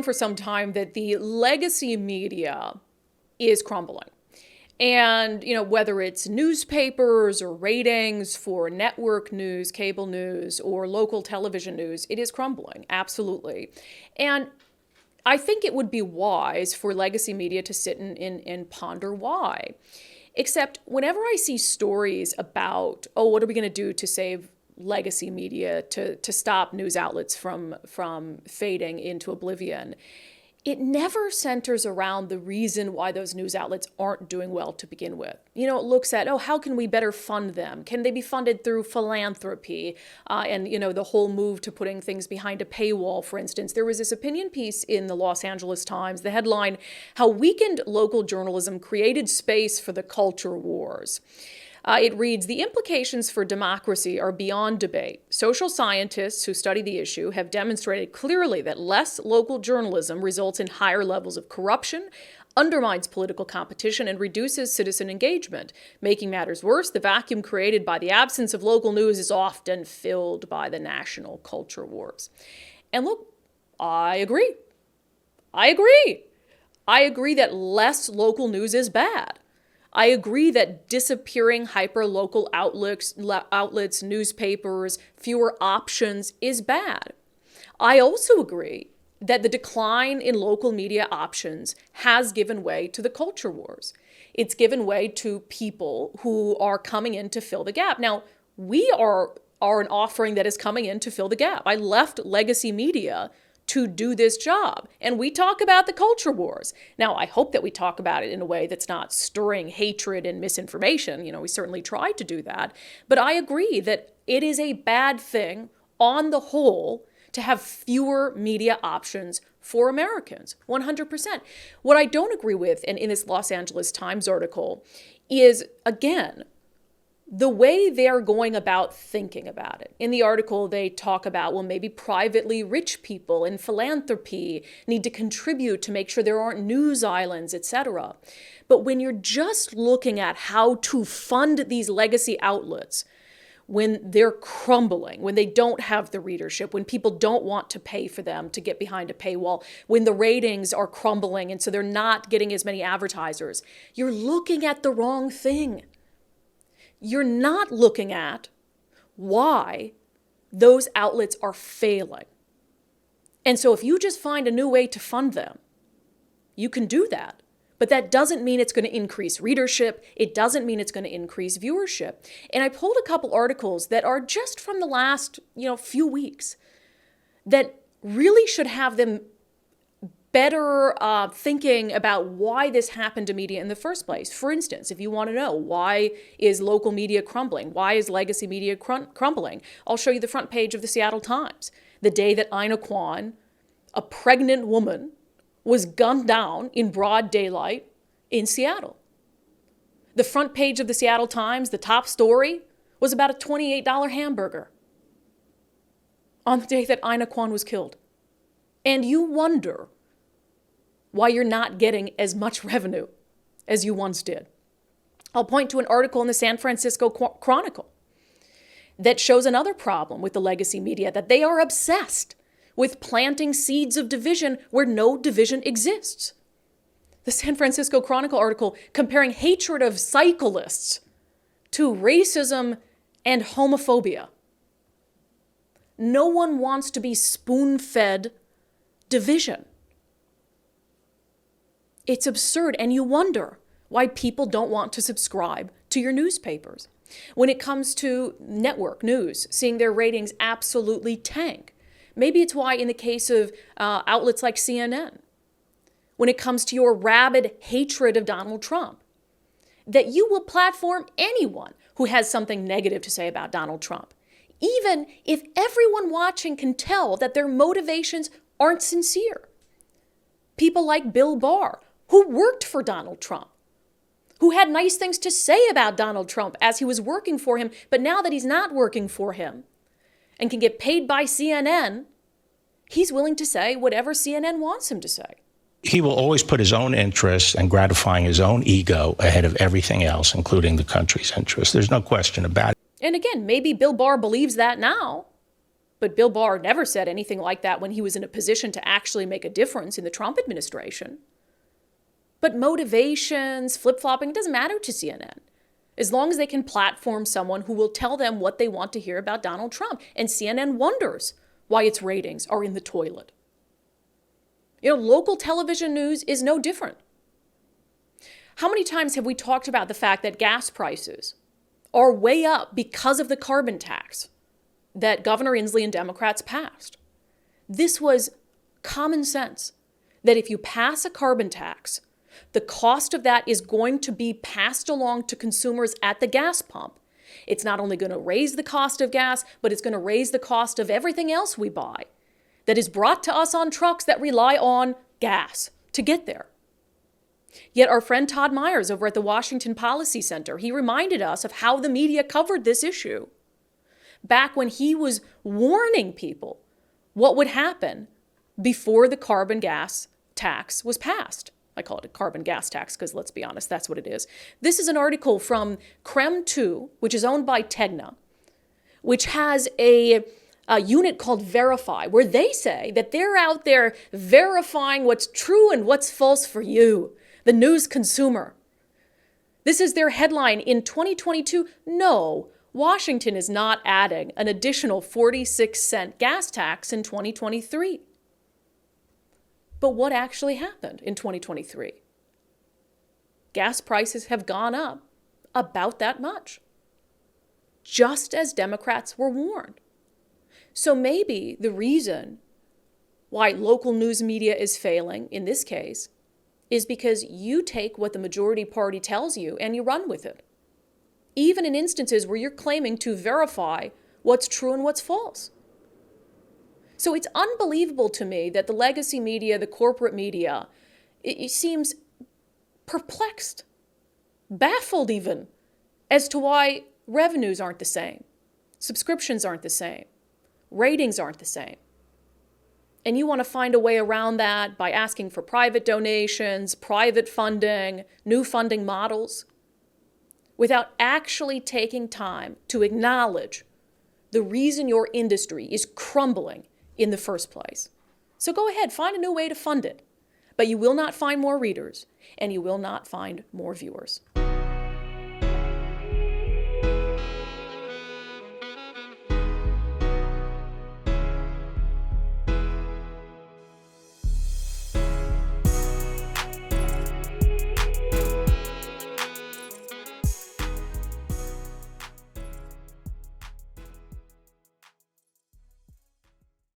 for some time that the legacy media is crumbling. And, whether it's newspapers or ratings for network news, cable news, or local television news, it is crumbling, absolutely. And I think it would be wise for legacy media to sit and ponder why. Except whenever I see stories about, what are we going to do to save legacy media, to stop news outlets from fading into oblivion, it never centers around the reason why those news outlets aren't doing well to begin with. It looks at, how can we better fund them? Can they be funded through philanthropy? And the whole move to putting things behind a paywall, for instance. There was this opinion piece in the Los Angeles Times, the headline, "How Weakened Local Journalism Created Space for the Culture Wars." It reads, "The implications for democracy are beyond debate. Social scientists who study the issue have demonstrated clearly that less local journalism results in higher levels of corruption, undermines political competition, and reduces citizen engagement. Making matters worse, the vacuum created by the absence of local news is often filled by the national culture wars." And look, I agree. I agree that less local news is bad. I agree that disappearing hyper-local outlets, newspapers, fewer options is bad. I also agree that the decline in local media options has given way to the culture wars. It's given way to people who are coming in to fill the gap. Now, we are an offering that is coming in to fill the gap. I left legacy media to do this job. And we talk about the culture wars. Now, I hope that we talk about it in a way that's not stirring hatred and misinformation. We certainly try to do that. But I agree that it is a bad thing on the whole to have fewer media options for Americans, 100%. What I don't agree with, and in this Los Angeles Times article, is, again, the way they're going about thinking about it. In the article, they talk about, maybe privately rich people in philanthropy need to contribute to make sure there aren't news islands, etc. But when you're just looking at how to fund these legacy outlets, when they're crumbling, when they don't have the readership, when people don't want to pay for them to get behind a paywall, when the ratings are crumbling and so they're not getting as many advertisers, you're looking at the wrong thing. You're not looking at why those outlets are failing. And so if you just find a new way to fund them, you can do that. But that doesn't mean it's going to increase readership. It doesn't mean it's going to increase viewership. And I pulled a couple articles that are just from the last, few weeks that really should have them better thinking about why this happened to media in the first place. For instance, if you want to know why is local media crumbling, why is legacy media crumbling, I'll show you the front page of the Seattle Times. The day that Ina Kwan, a pregnant woman, was gunned down in broad daylight in Seattle. The front page of the Seattle Times, the top story, was about a $28 hamburger on the day that Ina Kwan was killed. And you wonder why you're not getting as much revenue as you once did. I'll point to an article in the San Francisco Chronicle that shows another problem with the legacy media, that they are obsessed with planting seeds of division where no division exists. The San Francisco Chronicle article comparing hatred of cyclists to racism and homophobia. No one wants to be spoon-fed division. It's absurd, and you wonder why people don't want to subscribe to your newspapers. When it comes to network news, seeing their ratings absolutely tank. Maybe it's why in the case of outlets like CNN, when it comes to your rabid hatred of Donald Trump, that you will platform anyone who has something negative to say about Donald Trump, even if everyone watching can tell that their motivations aren't sincere. People like Bill Barr, who worked for Donald Trump, who had nice things to say about Donald Trump as he was working for him, but now that he's not working for him and can get paid by CNN, he's willing to say whatever CNN wants him to say. He will always put his own interests and gratifying his own ego ahead of everything else, including the country's interests. There's no question about it. And again, maybe Bill Barr believes that now, But Bill Barr never said anything like that when he was in a position to actually make a difference in the Trump administration. But motivations, flip-flopping, it doesn't matter to CNN. As long as they can platform someone who will tell them what they want to hear about Donald Trump. And CNN wonders why its ratings are in the toilet. Local television news is no different. How many times have we talked about the fact that gas prices are way up because of the carbon tax that Governor Inslee and Democrats passed? This was common sense, that if you pass a carbon tax, the cost of that is going to be passed along to consumers at the gas pump. It's not only going to raise the cost of gas, but it's going to raise the cost of everything else we buy that is brought to us on trucks that rely on gas to get there. Yet our friend Todd Myers over at the Washington Policy Center, he reminded us of how the media covered this issue back when he was warning people what would happen before the carbon gas tax was passed. I call it a carbon gas tax because, let's be honest, that's what it is. This is an article from Krem 2, which is owned by Tegna, which has a unit called Verify, where they say that they're out there verifying what's true and what's false for you, the news consumer. This is their headline in 2022. No, Washington is not adding an additional 46-cent gas tax in 2023. But what actually happened in 2023? Gas prices have gone up about that much, just as Democrats were warned. So maybe the reason why local news media is failing in this case is because you take what the majority party tells you and you run with it, even in instances where you're claiming to verify what's true and what's false. So it's unbelievable to me that the legacy media, the corporate media, it seems perplexed, baffled even, as to why revenues aren't the same, subscriptions aren't the same, ratings aren't the same. And you want to find a way around that by asking for private donations, private funding, new funding models, without actually taking time to acknowledge the reason your industry is crumbling in the first place. So go ahead, find a new way to fund it. But you will not find more readers, and you will not find more viewers.